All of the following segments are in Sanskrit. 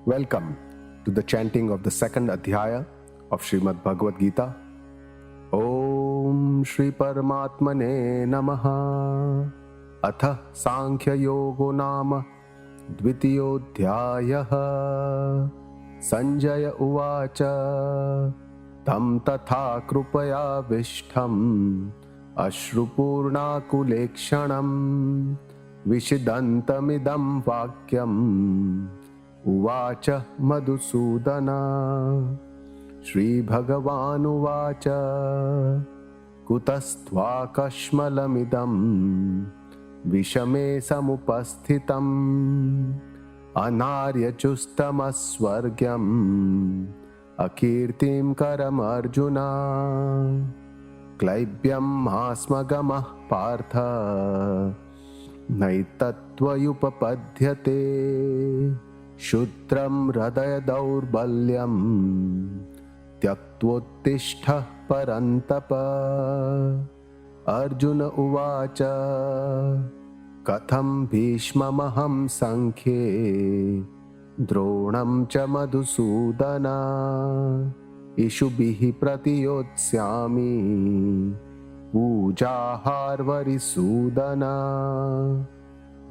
Welcome to the chanting of the second Adhyaya of Srimad Bhagavad Gita. Om Shri Paramatmane Namaha. Atha Sankhya Yogo Nama Dvitiyodhyayaha. Sanjaya Uvacha Tam Tatha Krupaya Vishtham Ashrupurna Kulekshanam Vishidantamidam Vakyam Uvacha Madhusudana. Shri Bhagavan Uvacha Kutastva Kashmalamidam Vishame Samupasthitam Anarya Chustamasvargyam Akirtim Karam Arjuna Klaibyam Asmagamah Partha Naitatvayupapadhyate Shudram Radaya Daurbalyam Tyaktvottishthah Parantapa. Arjuna Uvacha Katham Bhishmamaham Sankhye Dronam cha Madhusudana Ishubhihi Pratiyotsyami Pujaharvarisudana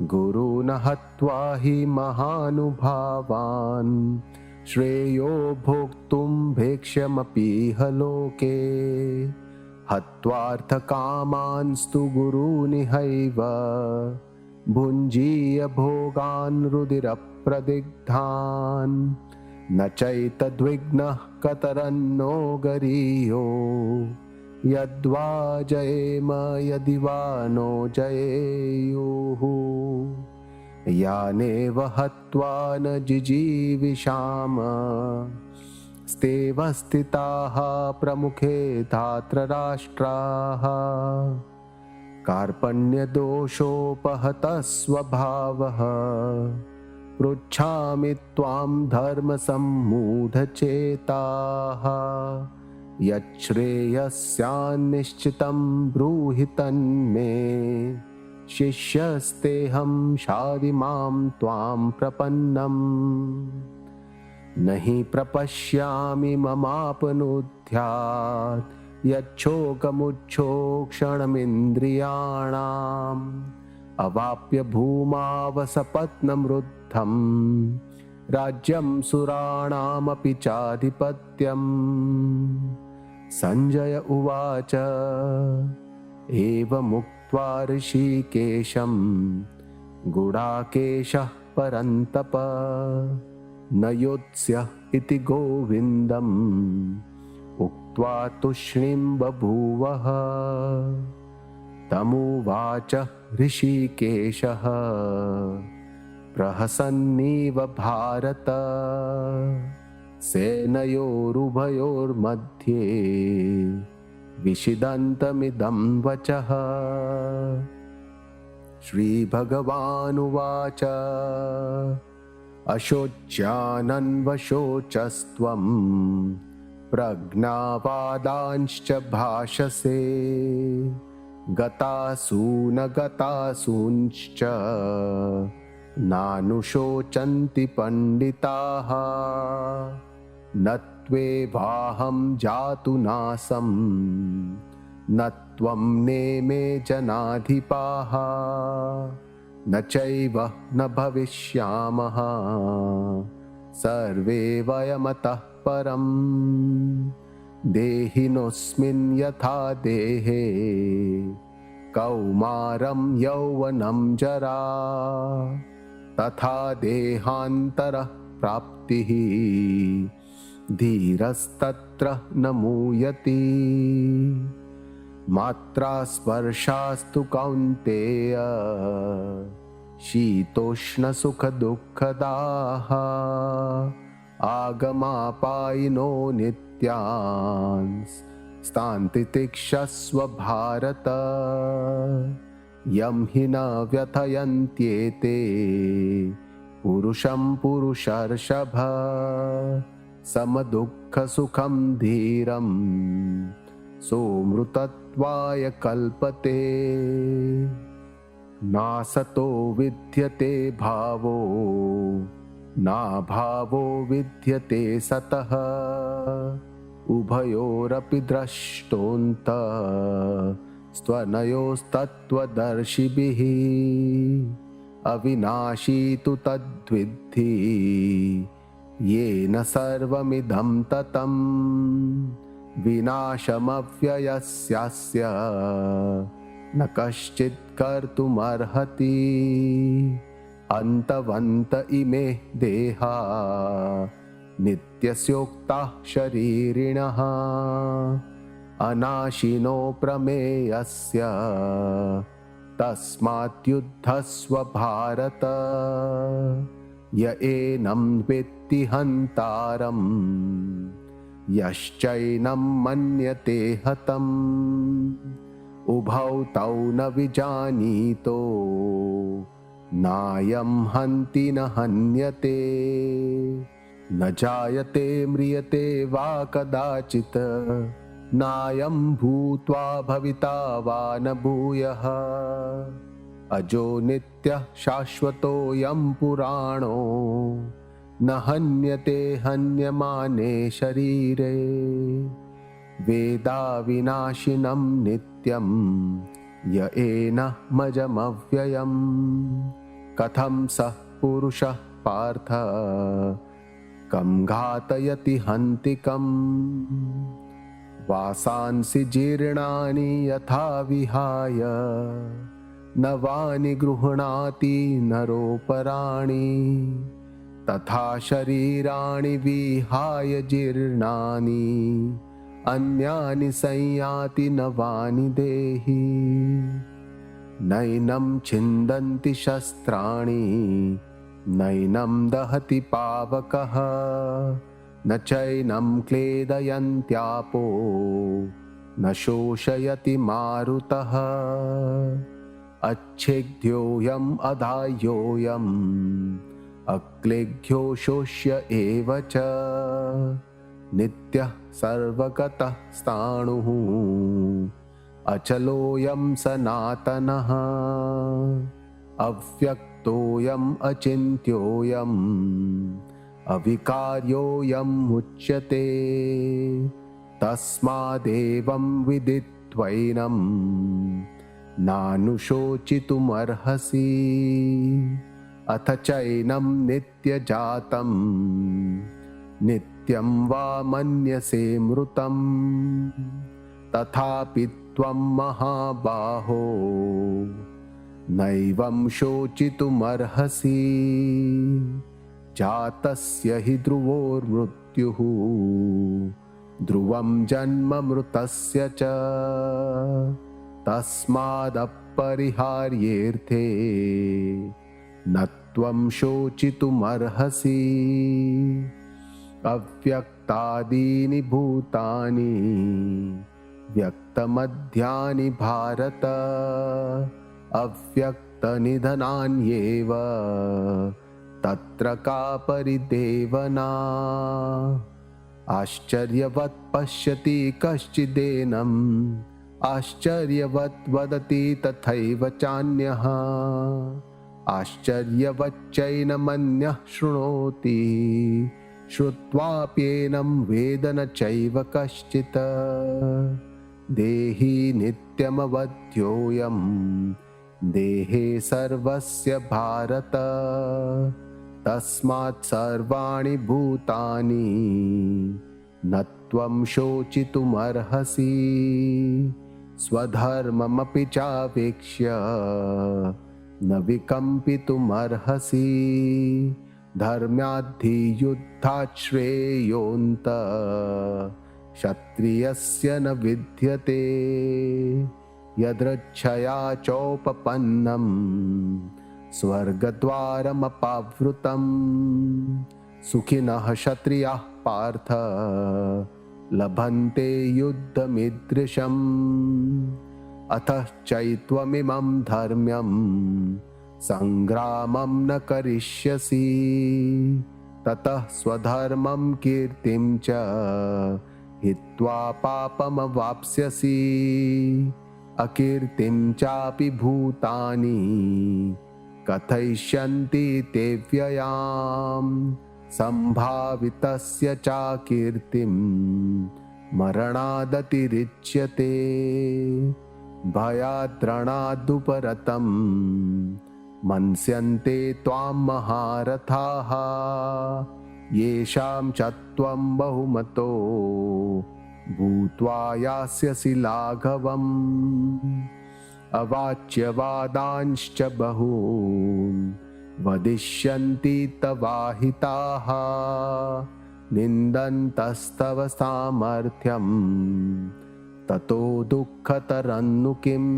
Guruna Hatva hi Mahanubhavan Shreyo Bhoktum Bhekshamapi Haloke Hatvartha Kamanstu Guruni Haiva Bhunjiya Bhogan Rudira Pradigdhan Nachaita Dvignah Kataranno Gariyo Yadva Jayema Yadivano Jayeyuhu Yaneva Hatva na Jijivishama Stevastitaha Pramukhe Dhatra Rashtraha Karpanya Doshopahata Svabhavaha Pruchhami Tvam Dharma Sammudha Chetaha Yachreyasyan Nishchitam Bruhitan Me Shishyasteham Shadimam Tvam Prapannam Nahi Prapashyami Mamapanudhyat Yacchokamucchokshanamindriyanam Avapya Bhumavasapatnam Ruddham Rajyam Suranam Api Chadipatyam. Sanjaya Uvacha Eva Muktva Rishikesham Gudakeshah Parantapa Nayotsya iti Govindam Uktva Tushnim Babhuvaha Tamuvacha Rishikeshaha Prahasanniva Bharata Senayorubhayor Madhye Vishidantamidam Vachaha. Shri Bhagavan Uvacha Ashocyanan Vashocastvam Pragnavadanscha Bhashase Gatasuna Gatasuncha Nanushocanti Panditaha Natve Vaham Jatu Nasam Natvam Neme Janadhipaha Nachaiva na bhavishyamaha Sarve vayamatah param Dehinosmin yatha dehe Kaumaram yauvanam jara Tatha dehantara praptihi Dhirastatra namuyati Matra sparshastu kaunteya Shitoshna sukha dukkadaha Agama paino nityans Stanti tikshasva bharata Yam hina vyathayantyete Purusham purusharshabha Samadukha sukham dhiram Somrutattvaya kalpate Nasato vidyate bhavo नाभावो विद्यते सतः उभयोरपि द्रष्टोऽन्तः स्त्वनयोस्तत्त्वदर्शिभिः अविनाशी तु तद्विद्धि येन सर्वमिदं ततं विनाशमव्ययस्यास्य न कश्चित् कर्तुमर्हति अन्तवन्त इमे देहा नित्यस्योक्ताः शरीरिणः अनाशिनो प्रमेयस्य तस्मात् युद्धस्व भारत य एनं वेत्ति हन्तारम् यश्चैनं मन्यते हतम् उभौ तौ न विजानीतो नायं हन्ति न हन्यते न जायते म्रियते वा कदाचित् नायं भूत्वा भविता वा न भूयः अजो नित्यः शाश्वतोऽयं पुराणो न हन्यते हन्यमाने शरीरे वेदाविनाशिनं नित्यं य एनमजमव्ययम् कथं सः पुरुषः पार्थ कं घातयति हन्तिकम् वासांसि जीर्णानि यथा विहाय नवानि गृह्णाति नरोपराणि तथा शरीराणि विहाय जीर्णानि अन्यानि संयाति नवानि देहि नैनं छिन्दन्ति शस्त्राणि नैनं दहति पावकः न चैनं क्लेदयन्त्यापो न शोषयति मारुतः अच्छेद्योऽयम् अधाह्योऽयम् अक्लेद्यो शोष्य एव च नित्यः सर्वगतः स्थाणुः अचलोऽयं सनातनः अव्यक्तोऽयम् अचिन्त्योऽयम् अविकार्योऽयम् उच्यते तस्मादेवं विदित्वैनं नानुशोचितुमर्हसि अथ चैनं नित्यजातं नित्यं वा मन्यसे मृतं तथापि त्वं महाबाहो नैवं शोचितुमर्हसि जातस्य हि ध्रुवोर्मृत्युः ध्रुवं जन्म मृतस्य च तस्मादपरिहार्येऽर्थे न त्वं शोचितुमर्हसि अव्यक्तादीनि भूतानि व्यक्तमध्यानि भारत अव्यक्तनिधनान्येव तत्र का परिदेवना आश्चर्यवत् पश्यति कश्चिदेनम् आश्चर्यवत् वदति तथैव चान्यः आश्चर्यवच्चैनमन्यः शृणोति श्रुत्वाप्येनं वेद न चैव कश्चित् देहि नित्यमवध्योऽयं देहे सर्वस्य भारत तस्मात् सर्वाणि भूतानि न त्वं शोचितुमर्हसि स्वधर्ममपि चावेक्ष्य न विकम्पितुमर्हसि धर्म्याद्धियुद्धात् श्रेयोऽन्तः क्षत्रियस्य न विद्यते यदृच्छया चोपपन्नं स्वर्गद्वारमपावृतं सुखिनः क्षत्रियाः पार्थ लभन्ते युद्धमीदृशम् अतः चैत्वमिमं धर्म्यं संग्रामं न करिष्यसि ततः स्वधर्मं कीर्तिं च हित्वा पापमवाप्स्यसि अकीर्तिं चापि भूतानि कथयिष्यन्ति ते व्ययाम् सम्भावितस्य च कीर्तिं मरणादतिरिच्यते भयाद्रणादुपरतं मन्स्यन्ते त्वां महारथाः येषां च त्वं बहुमतो भूत्वा यास्यसि लाघवम् अवाच्यवादांश्च बहून् वदिष्यन्ति तवाहिताः निन्दन्तस्तव सामर्थ्यं ततो दुःखतरन्नु किम्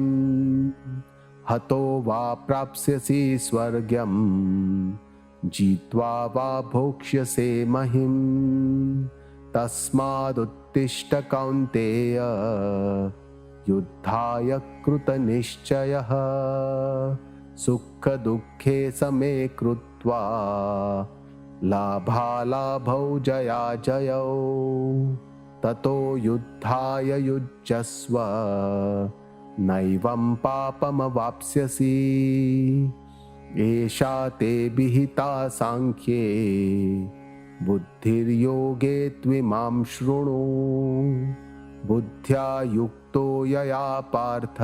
हतो वा प्राप्स्यसि स्वर्गं जित्वा वा भोक्ष्यसे महिम् तस्मादुत्तिष्ठ कौन्तेय युद्धाय कृतनिश्चयः सुखदुःखे समे कृत्वा लाभालाभौ जयाजयौ ततो युद्धाय युज्यस्व नैवं पापमवाप्स्यसि एषा ते विहिता सांख्ये बुद्धिर्योगे त्विमां शृणु बुद्ध्या युक्तो यया पार्थ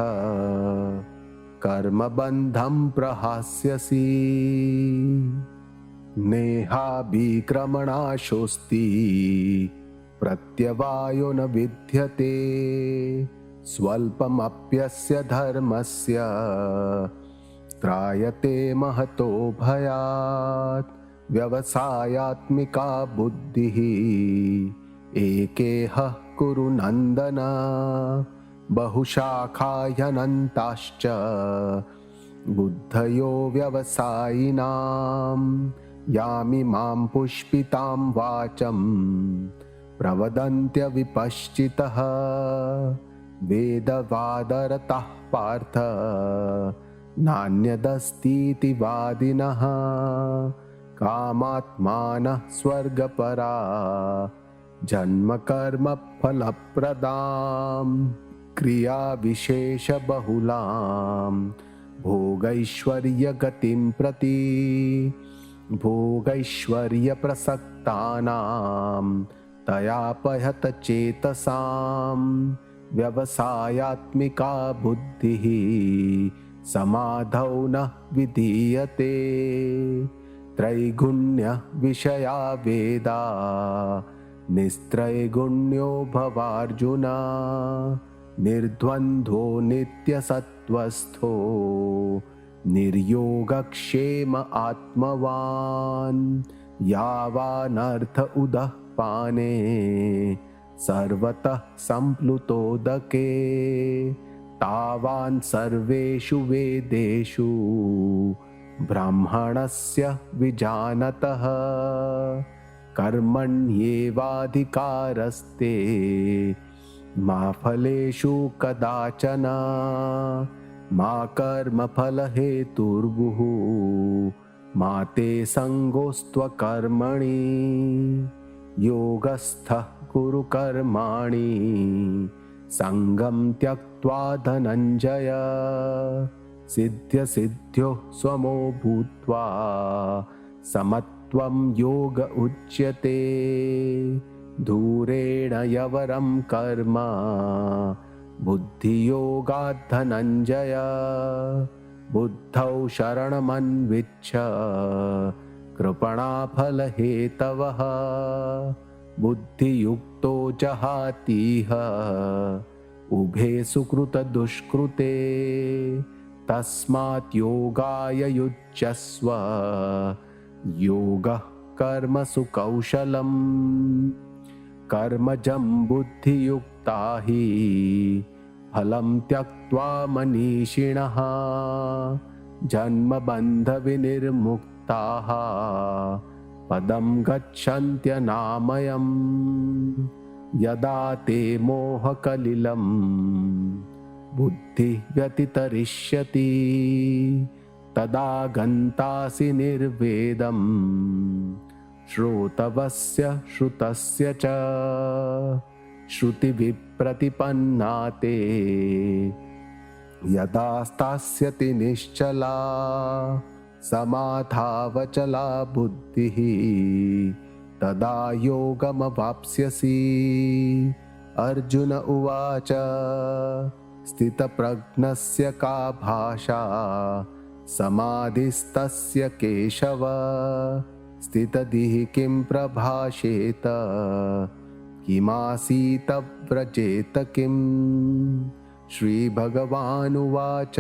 कर्मबन्धं प्रहास्यसि नेहाभिक्रमणाशोऽस्ति प्रत्यवायो न विद्यते स्वल्पमप्यस्य धर्मस्य त्रायते महतो भयात् व्यवसायात्मिका बुद्धिः एकेह कुरु नन्दन बहुशाखाह्यनन्ताश्च बुद्धयो व्यवसायिनां यामिमां पुष्पितां वाचं प्रवदन्त्यविपश्चितः वेदवादरतः पार्थ नान्यदस्तीति वादिनः कामात्मानः स्वर्गपरा जन्मकर्मफलप्रदां क्रियाविशेषबहुलां भोगैश्वर्यगतिं प्रति भोगैश्वर्यप्रसक्तानां तयापहतचेतसां व्यवसायात्मिका बुद्धिः समाधौ न विधीयते त्रैगुण्यविषया वेदा निस्त्रैगुण्यो भवार्जुन निर्द्वन्द्वो नित्यसत्त्वस्थो निर्योगक्षेम आत्मवान् यावानर्थ उदः पाने सर्वतः सम्प्लुतोदके तावान् सर्वेषु वेदेषु ब्राह्मणस्य विजानतः कर्मण्येवाधिकारस्ते मा फलेषु कदाचन मा कर्मफलहेतुर्भुः मा ते सङ्गोऽस्त्वकर्मणि योगस्थः कुरु कर्माणि सङ्गं त्यक्त्वा धनञ्जय सिद्ध्यसिद्ध्योः स्वमो भूत्वा समत्वं योग उच्यते दूरेण यवरं कर्म बुद्धियोगात् धनञ्जय बुद्धौ शरणमन्विच्छ कृपणाफलहेतवः बुद्धियुक्तो जहातीह उभे सुकृतदुष्कृते तस्मात् योगाय युज्यस्व योगः कर्मसु कौशलम् कर्मजं बुद्धियुक्ता हि फलं त्यक्त्वा मनीषिणः जन्मबन्धविनिर्मुक्ताः पदं गच्छन्त्यनामयम् यदा ते मोहकलिलं बुद्धिः व्यतितरिष्यति तदा गन्तासि निर्वेदं श्रोतवस्य श्रुतस्य च श्रुतिविप्रतिपन्ना ते यदा स्थास्यति निश्चला समाधावचला बुद्धिः तदा योगमवाप्स्यसि। अर्जुन उवाच स्थितप्रज्ञस्य का भाषा समाधिस्तस्य केशव स्थितधिः किं प्रभाषेत किमासीत व्रजेत किम्। श्रीभगवानुवाच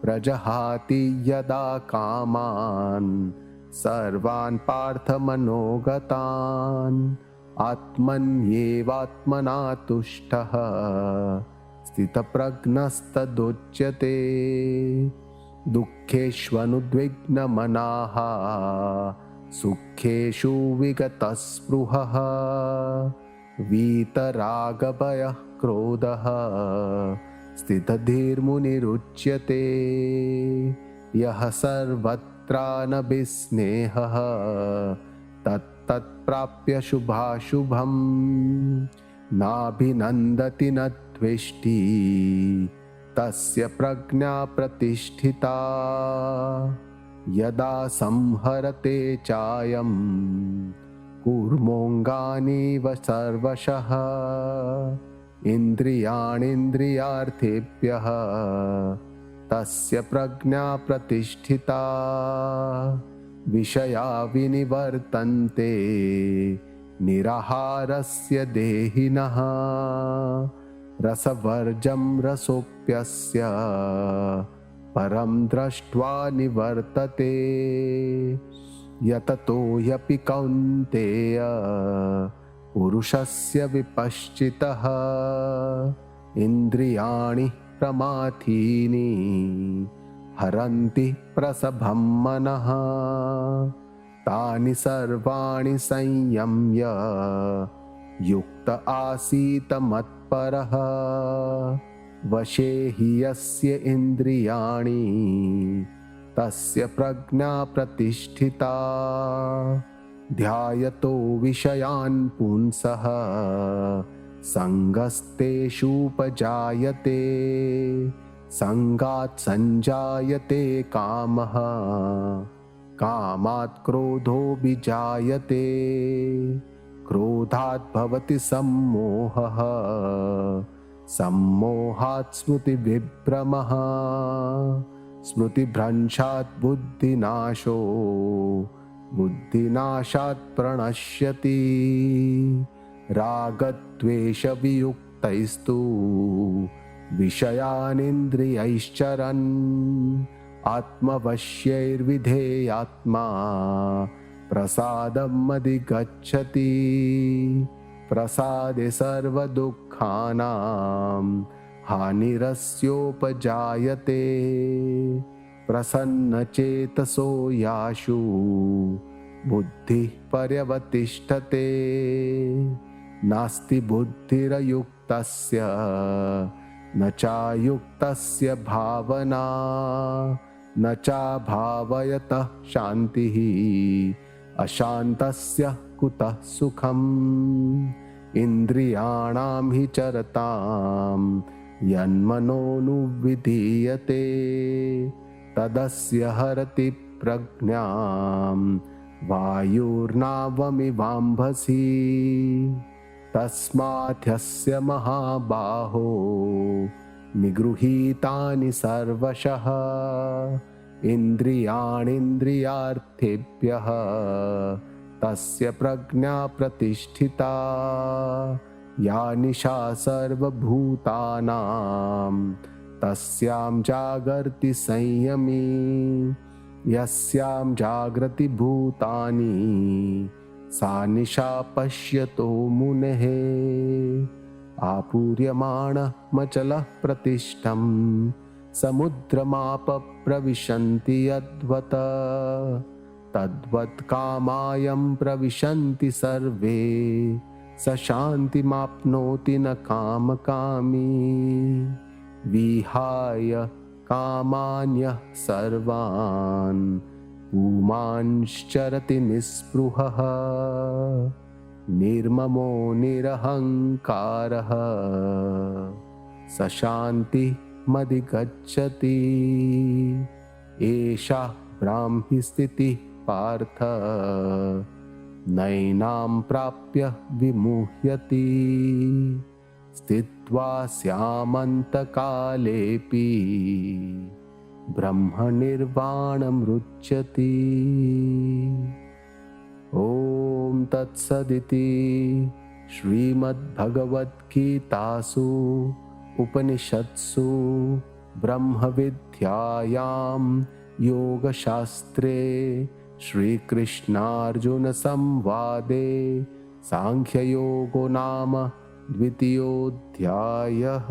प्रजहाति यदा कामान् सर्वान् पार्थमनोगतान् आत्मन्येवात्मना तुष्टः स्थितप्रज्ञस्तदुच्यते। दुःखेष्वनुद्विग्नमनाः सुखेषु विगतस्पृहः वीतरागभयः क्रोधः स्थितधीर्मुनिरुच्यते। यः सर्वत्रानभिस्नेहः तत्तत्प्राप्य शुभाशुभम् नाभिनन्दति न द्वेष्टि तस्य प्रज्ञा प्रतिष्ठिता। यदा संहरते चायं कूर्मोऽङ्गानीव सर्वशः इन्द्रियाणीन्द्रियार्थेभ्यः तस्य प्रज्ञा प्रतिष्ठिता। विषया विनिवर्तन्ते निराहारस्य देहिनः रसवर्जं रसोऽप्यस्य परं दृष्ट्वा निवर्तते। यततो ह्यपि कौन्तेय पुरुषस्य विपश्चितः इन्द्रियाणि प्रमाथीनि हरन्ति प्रसभं मनः। तानि सर्वाणि संयम्य युक्त आसीत मत्परः वशे हि यस्य इन्द्रियाणि तस्य प्रज्ञा प्रतिष्ठिता। ध्यायतो विषयान् पुंसः सङ्गस्तेषूपजायते सङ्गात् सञ्जायते कामः कामात् क्रोधोऽभिजायते क्रोधात् भवति सम्मोहः सम्मोहात् स्मृतिविभ्रमः स्मृतिभ्रंशात् बुद्धिनाशो बुद्धिनाशात् प्रणश्यति। रागद्वेषवियुक्तैस्तु विषयानिन्द्रियैश्चरन् आत्मवश्यैर्विधेयात्मा प्रसादम् अधिगच्छति। प्रसादे सर्वदुःखानां हानिरस्योपजायते प्रसन्नचेतसो याशु बुद्धिः पर्यवतिष्ठते। नास्ति बुद्धिरयुक्तस्य न चायुक्तस्य भावना न चाभावयतः शान्तिः अशान्तस्य कुतः सुखम्। इन्द्रियाणां हि चरतां यन्मनोनुविधीयते तदस्य हरति प्रज्ञां वायुर्नावमिवाम्भसि। तस्मात् ह्यस्य महाबाहो निगृहीतानि सर्वशः इन्द्रियाणीन्द्रियार्थेभ्यः तस्य प्रज्ञा प्रतिष्ठिता। या निशा सर्वभूतानां तस्यां जागर्ति संयमी यस्यां जागृति भूतानि सा निशा पश्यतो मुनेः। आपूर्यमाणमचलः प्रतिष्ठं समुद्रमाप प्रविशन्ति यद्वत् तद्वत् कामायं प्रविशन्ति सर्वे स शान्तिमाप्नोति न कामकामी। विहाय कामान्यः सर्वान् पुमांश्चरति निःस्पृहः निर्ममो निरहङ्कारः स शान्तिमधिगच्छति। एषा ब्राह्मी स्थितिः पार्थ नैनां प्राप्य विमुह्यति स्थित्वा स्यामन्तकालेऽपि ब्रह्मनिर्वाणमृच्छति। ॐ तत्सदिति श्रीमद्भगवद्गीतासु उपनिषत्सु ब्रह्मविद्यायां योगशास्त्रे श्रीकृष्णार्जुनसंवादे सांख्ययोगो नाम द्वितीयोऽध्यायः।